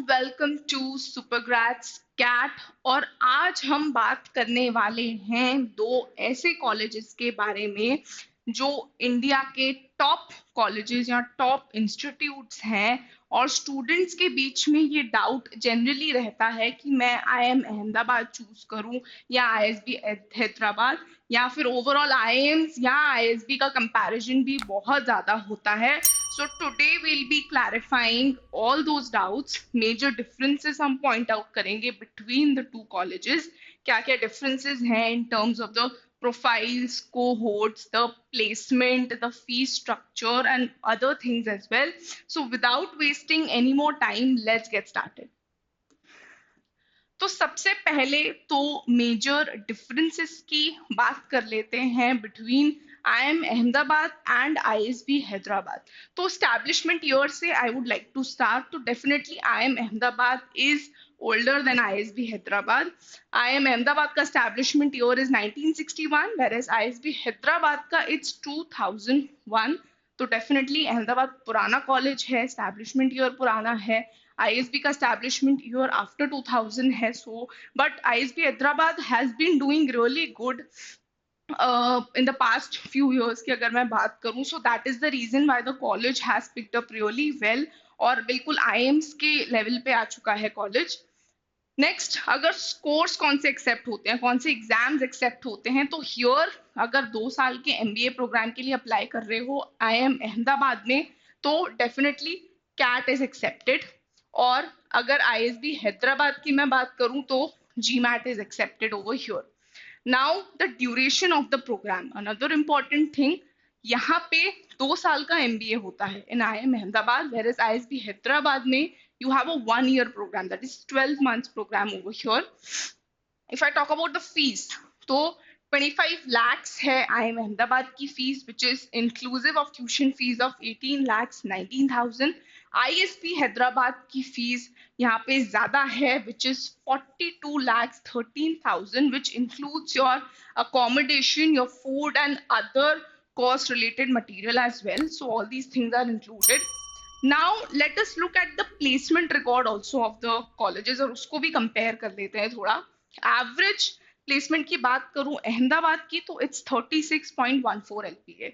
Welcome to सुपरग्रेड्स cat. और आज हम बात करने वाले हैं दो ऐसे कॉलेजेस के बारे में जो इंडिया के टॉप कॉलेजेस या टॉप इंस्टीट्यूट्स हैं। और स्टूडेंट्स के बीच में ये डाउट जनरली रहता है कि मैं आईएम अहमदाबाद चूज करूं या आईएसबी हैदराबाद, या फिर ओवरऑल आईएम्स या आईएसबी का कंपैरिजन भी बहुत ज्यादा होता है। So today we'll be clarifying all those doubts, major differences हम point out करेंगे between the two colleges, क्या क्या differences हैं in terms of the profiles, cohorts, the placement, the fee structure and other things as well. So without wasting any more time, let's get started. तो सबसे पहले तो major differences की बात कर लेते हैं between IIM Ahmedabad and ISB Hyderabad. तो स्टैब्लिशमेंट ईयर से I would like to start. तो definitely IIM Ahmedabad is older than ISB Hyderabad. IIM Ahmedabad का establishment year is 1961, whereas ISB Hyderabad का it's 2001. तो डेफिनेटली अहमदाबाद पुराना कॉलेज है, establishment year पुराना है। ISB का establishment year after 2000 है। So but ISB Hyderabad has been doing really good in the past few years की अगर मैं बात करूं, so that is the reason why the college has picked up really well और बिल्कुल IIMs के level पे आ चुका है कॉलेज। नेक्स्ट, अगर स्कोर्स कौन से एक्सेप्ट होते हैं, कौन से एग्जाम्स एक्सेप्ट होते हैं, तो हियर अगर 2 साल के एमबीए प्रोग्राम के लिए अप्लाई कर रहे हो आईएम अहमदाबाद में, तो डेफिनेटली कैट इज एक्सेप्टेड। और अगर आईएसबी हैदराबाद की मैं बात करूं तो GMAT is accepted over here. Now the duration of the program, another important thing, यहाँ पे 2 साल का एमबीए होता है in IIM Ahmedabad, where is ISB Hyderabad में you have a 1 year program, that is 12 months program over here. If I talk about the fees, तो 25 lakhs है IIM Ahmedabad की fees, which is inclusive of tuition fees of 18 lakhs 19,000. ISB Hyderabad की fees यहाँ पे ज्यादा है, which is 42 lakhs 13,000, which includes your accommodation, your food and other cost related material as well. So all these things are included. Now let us look at the placement record also of the colleges और उसको भी compare कर लेते हैं थोड़ा। Average placement की बात करूं अहमदाबाद की तो इट्स 36.14 LPA,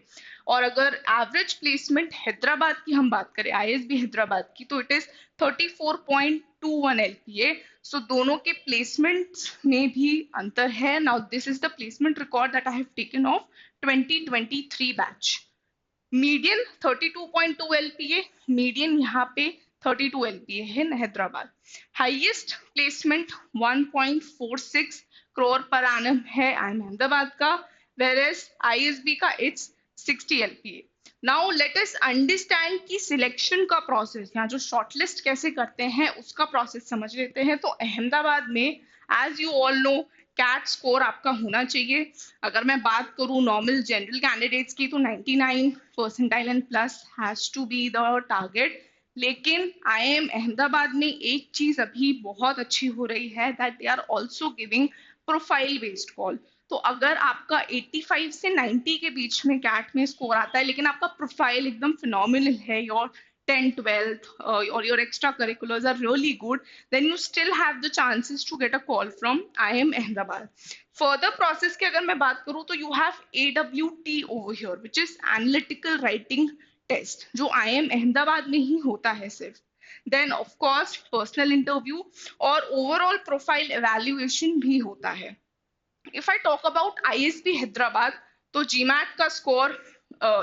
और अगर एवरेज प्लेसमेंट हैदराबाद की हम बात करें आईएसबी हैदराबाद की तो इट इज 34.21 LPA। सो दोनों के प्लेसमेंट्स में भी अंतर है। Now this is the placement record that I have taken of 2023 batch. Median 32.2 LPA, median यहाँ पे 32 LPA है Hyderabad. Highest placement 1.46 crore per annum है आईएम अहमदाबाद का, वेयरएज आईएसबी का it's 60 LPA। Now let us understand कि सिलेक्शन का प्रोसेस, यहाँ जो शॉर्टलिस्ट कैसे करते हैं उसका प्रोसेस समझ लेते हैं। तो अहमदाबाद में as you all know CAT score आपका होना चाहिए। अगर मैं बात करूं नॉर्मल जनरल कैंडिडेट्स की तो 99 percentile and plus has to be the target. लेकिन आईएम अहमदाबाद में एक चीज अभी बहुत अच्छी हो रही है, that they are also giving profile based call. तो अगर आपका 85 से 90 के बीच में कैट में स्कोर आता है, लेकिन आपका प्रोफाइल एकदम फिनोमिनल है, your 10th 12th or your extracurriculars are really good, then you still have the chances to get a call from IIM Ahmedabad. Further process की अगर मैं बात करूँ तो you have AWT over here, which is analytical writing test, जो IIM Ahmedabad में ही होता है सिर्फ। Then of course personal interview और overall profile evaluation भी होता है। If I talk about ISB Hyderabad, तो GMAT का score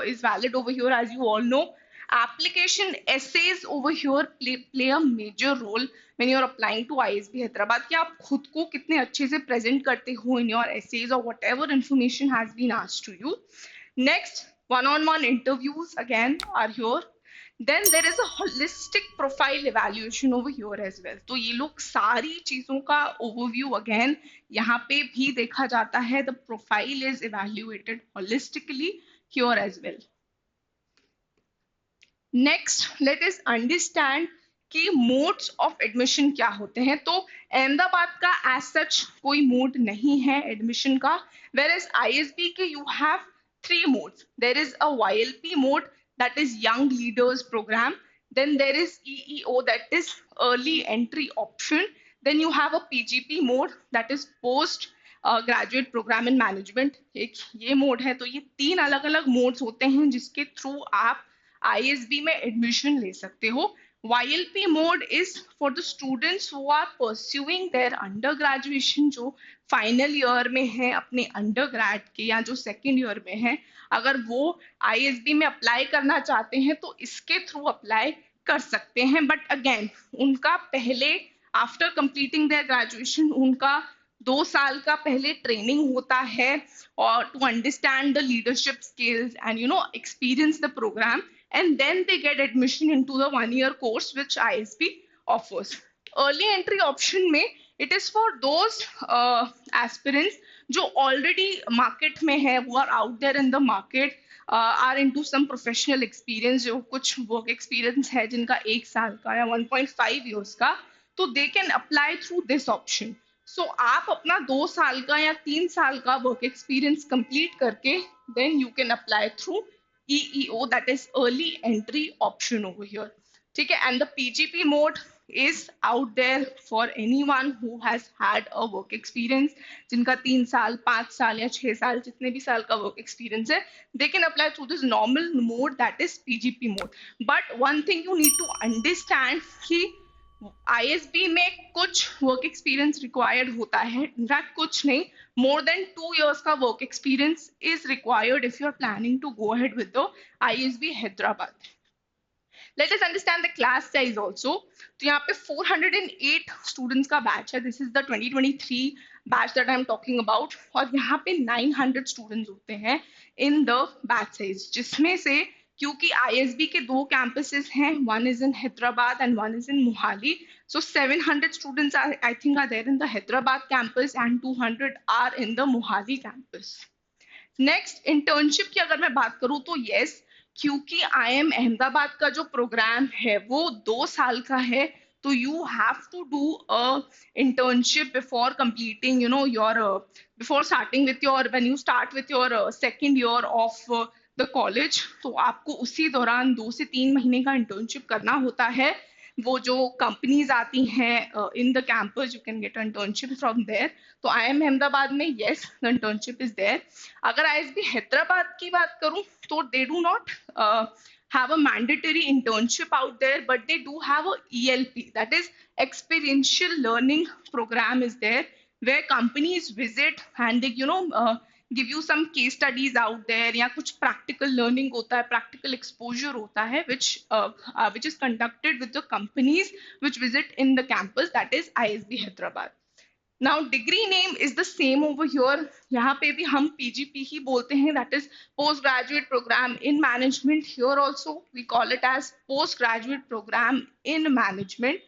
is valid over here, as you all know. Application essays over here play a major role when you are applying to ISB Hyderabad, कि आप खुद को कितने अच्छे से present करते हो in your essays or whatever information has been asked to you. Next, one-on-one interviews again are here. Then there is a holistic profile evaluation over here as well. तो ये लोग सारी चीजों का overview again यहाँ पे भी देखा जाता है। The profile is evaluated holistically here as well. Next let us understand कि मोड्स ऑफ एडमिशन क्या होते हैं। तो अहमदाबाद का एज सच कोई मोड नहीं है एडमिशन का, whereas ISB के you have 3 modes. There is a YLP mode, that is Young Leaders Program. Then there is EEO, that is early entry option. Then you have a PGP mode, that is post graduate programme in management, एक ये mode है. तो ये तीन अलग अलग modes होते हैं जिसके थ्रू आप आईएसबी में एडमिशन ले सकते हो. YLP mode is for the students who are pursuing their under graduation, जो फाइनल ईयर में है अपने अंडर ग्रेड के या जो सेकेंड ईयर में है. अगर वो आईएसबी में अप्लाई करना चाहते हैं तो इसके थ्रू अप्लाई कर सकते हैं. बट अगेन उनका पहले आफ्टर कंप्लीटिंग देयर ग्रेजुएशन उनका 2 साल का पहले ट्रेनिंग होता है और to understand the leadership skills and experience the programme, and then they get admission into the 1 year course which ISB offers. Early entry option में it is for those aspirants जो already market में है, who are out there in the market, are into some professional experience, जो कुछ work experience है जिनका 1 साल का या 1.5 years का, तो they can apply through this option. So आप अपना 2 साल का या 3 साल का work experience complete करके then you can apply through EEO, that is early entry option over here. ठीक है. And the PGP mode is out there for anyone who has had a work experience, जिनका 3 साल 5 साल या 6 साल जितने भी साल का work experience है, they can apply through this normal mode, that is PGP mode. But one thing you need to understand कि ISB में कुछ वर्क एक्सपीरियंस रिक्वायर्ड होता है, इनफैक्ट कुछ नहीं, more than 2 years का work experience is required if you are planning to go ahead with the ISB Hyderabad. Let us understand the class size also. तो यहाँ पे 408 students का batch है. This is the 2023 batch that I am talking about. और यहाँ पे 900 students होते हैं in the batch size, जिसमें से क्योंकि ISB के 2 campuses हैं, one is in Hyderabad and one is in Mohali, so 700 students are, I think, are there in the Hyderabad campus and 200 are in the Mohali campus. Next, internship की अगर मैं बात करूँ तो yes, क्योंकि IIM Ahmedabad का जो प्रोग्राम है वो 2 साल का है, तो you have to do a internship before completing, before starting with your, when you start with your second year of the college, तो आपको उसी दौरान 2 से 3 महीने का इंटर्नशिप करना होता है. वो जो कंपनीज आती हैं in the campus, you can get internship from there. तो IIM अहमदाबाद में yes the internship is there. अगर ISB हैदराबाद की बात करूं तो they do not have a mandatory internship out there, but they do have a ELP, that is experiential learning program is there, where companies visit and they give you some case studies out there, या कुछ practical learning होता है, practical exposure होता है, which is conducted with the companies which visit in the campus, that is ISB Hyderabad. Now degree name is the same over here. यहाँ पे भी हम PGP ही बोलते हैं, that is postgraduate program in management. Here also we call it as postgraduate program in management.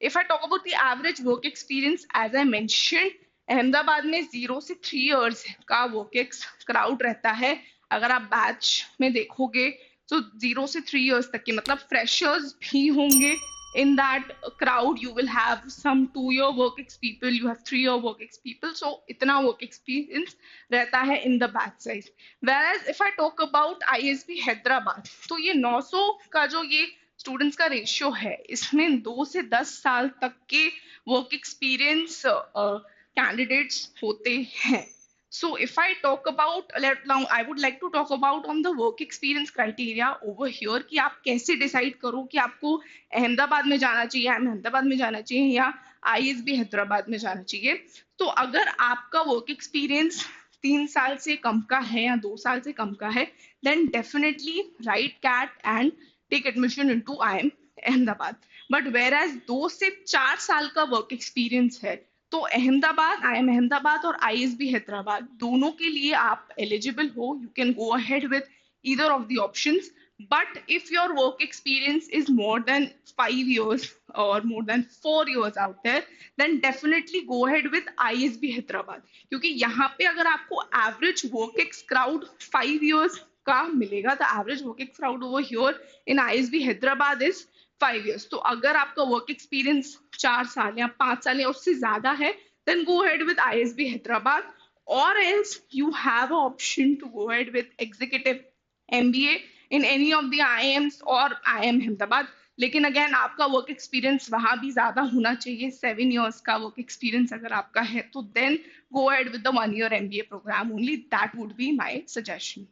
If I talk about the average work experience, as I mentioned, Ahmedabad में 0 से 3 years का work ex crowd रहता है. अगर आप batch में देखोगे तो 0 से 3 years तक के, मतलब फ्रेशर्स भी होंगे. In that crowd you will have some 2-year work ex people, you have 3-year work ex people, so इतना work experience रहता है in the batch size. Whereas if I talk about ISB Hyderabad, तो ये 900 का जो ये स्टूडेंट्स का ratio है, इसमें 2 से 10 साल तक के वर्क एक्सपीरियंस कैंडिडेट्स होते हैं. So if I talk about, now I would like to talk about on the work experience criteria over here, कि आप कैसे डिसाइड करो कि आपको अहमदाबाद में जाना चाहिए, अहमदाबाद में जाना चाहिए या ISB हैदराबाद में जाना चाहिए. तो अगर आपका वर्क एक्सपीरियंस 3 साल से कम का है या 2 साल से कम का है, then definitely write CAT and take admission into IIM Ahmedabad. But whereas 2 से 4 साल का वर्क एक्सपीरियंस है, तो अहमदाबाद, IIM अहमदाबाद और ISB हैदराबाद दोनों के लिए आप एलिजिबल हो. You can go ahead with either of the options. But if your work experience is more than 5 years or more than 4 years out there, then definitely go ahead with ISB Hyderabad. क्योंकि यहाँ पे अगर आपको average work ex crowd 5 years का मिलेगा, the average work ex crowd over here in ISB Hyderabad is 5 years. तो अगर आपका वर्क एक्सपीरियंस 4 साल या 5 साल या उससे ज्यादा है, then go ahead with ISB Hyderabad, or else you have an option to go ahead with executive MBA in any of the IIMs or IIM Ahmedabad. लेकिन अगेन आपका वर्क एक्सपीरियंस वहां भी ज्यादा होना चाहिए, 7 years का वर्क एक्सपीरियंस अगर आपका है तो then go ahead with the 1 year MBA program only. That would be my suggestion.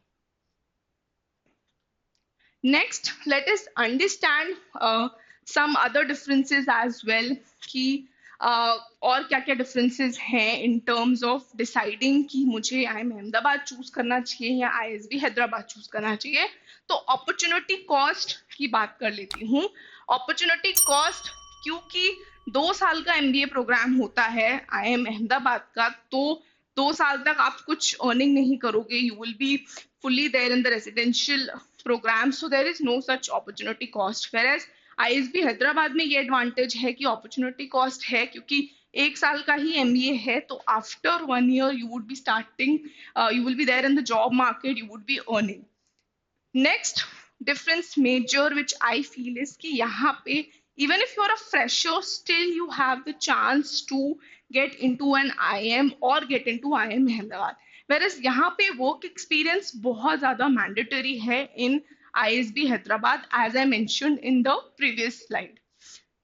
Next, let us understand some other differences as well कि और क्या क्या differences हैं in terms of deciding कि मुझे IIM अहमदाबाद चूज करना चाहिए या ISB हैदराबाद चूज करना चाहिए. तो अपॉर्चुनिटी कॉस्ट की बात कर लेती हूँ. अपॉर्चुनिटी कॉस्ट, क्योंकि 2 साल का MBA प्रोग्राम होता है IIM अहमदाबाद का, तो 2 साल तक आप कुछ अर्निंग नहीं करोगे. You will B fully there in the residential program, so there is no such opportunity cost. Whereas ISB Hyderabad में ये एडवांटेज है कि अपॉर्चुनिटी कॉस्ट है, क्योंकि 1 साल का ही MBA है, तो after 1 year you would be starting, you will be there in the job market, you would be earning. Next difference major which I feel is कि यहाँ पे even if you're a fresher, still you have the chance to get into an IIM or get into IIM Ahmedabad. Whereas यहाँ पे work experience बहुत ज़्यादा mandatory है in ISB Hyderabad, as I mentioned in the previous slide.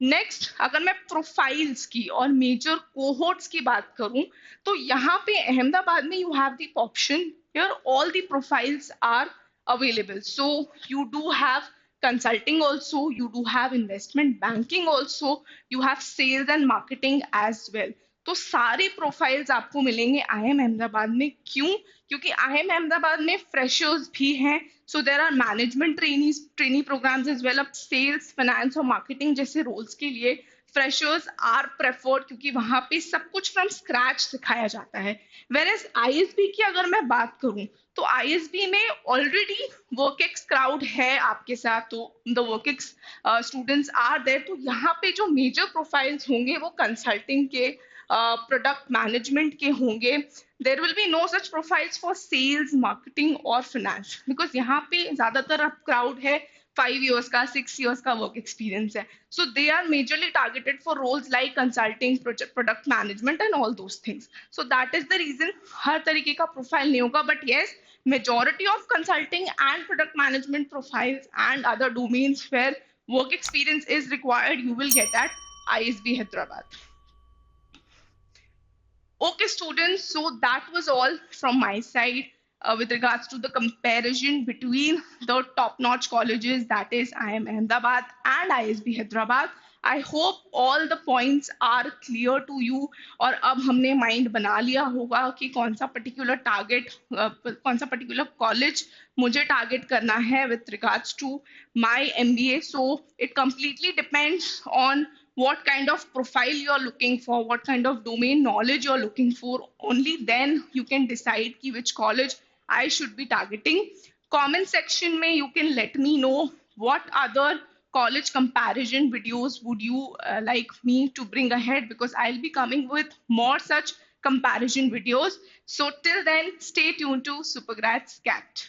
Next, अगर मैं profiles की और major cohorts की बात करूं, तो यहाँ पे अहमदाबाद में you have the option here all the profiles are available. So you do have consulting also, you do have investment banking also, you have sales and marketing as well. तो सारे profiles आपको मिलेंगे IIM अहमदाबाद में. क्यों? क्योंकि IIM Ahmedabad में freshers भी हैं, so there are management trainee programs as well. अब सेल्स, फाइनेंस और मार्केटिंग जैसे रोल्स के लिए फ्रेशर्स आर प्रेफर्ड, क्योंकि वहां पे सब कुछ फ्रॉम स्क्रैच सिखाया जाता है. वेयर ISB की अगर मैं बात करूं, तो ISB में ऑलरेडी वर्कएक्स क्राउड है आपके साथ, तो the work ex students are there. तो यहाँ पे जो मेजर प्रोफाइल्स होंगे वो कंसल्टिंग के, प्रोडक्ट मैनेजमेंट के होंगे. There will be no such profiles for sales, marketing और फाइनेंस, बिकॉज यहाँ पे ज्यादातर अब क्राउड है 5 years का, 6 years का वर्क एक्सपीरियंस है. So they are majorly targeted for roles like consulting, product management and all those things. So that is the reason हर तरीके का प्रोफाइल नहीं होगा. But yes, majority of consulting and product management profiles and other domains where work experience is required, you will get at ISB Hyderabad. Okay, students, so that was all from my side with regards to the comparison between the top-notch colleges, that is IIM Ahmedabad and ISB Hyderabad. I hope all the points are clear to you. और अब हमने mind बना लिया होगा कि कौन सा particular target, कौन सा पर्टिकुलर कॉलेज मुझे टारगेट करना है with regards to my MBA. So it completely depends on what kind of profile you are looking for, what kind of domain knowledge you are looking for. Only then you can decide ki which college I should be targeting. Comment section mein you can let me know what other college comparison videos would you like me to bring ahead, because I'll be coming with more such comparison videos. So till then, stay tuned to Supergrads Cat.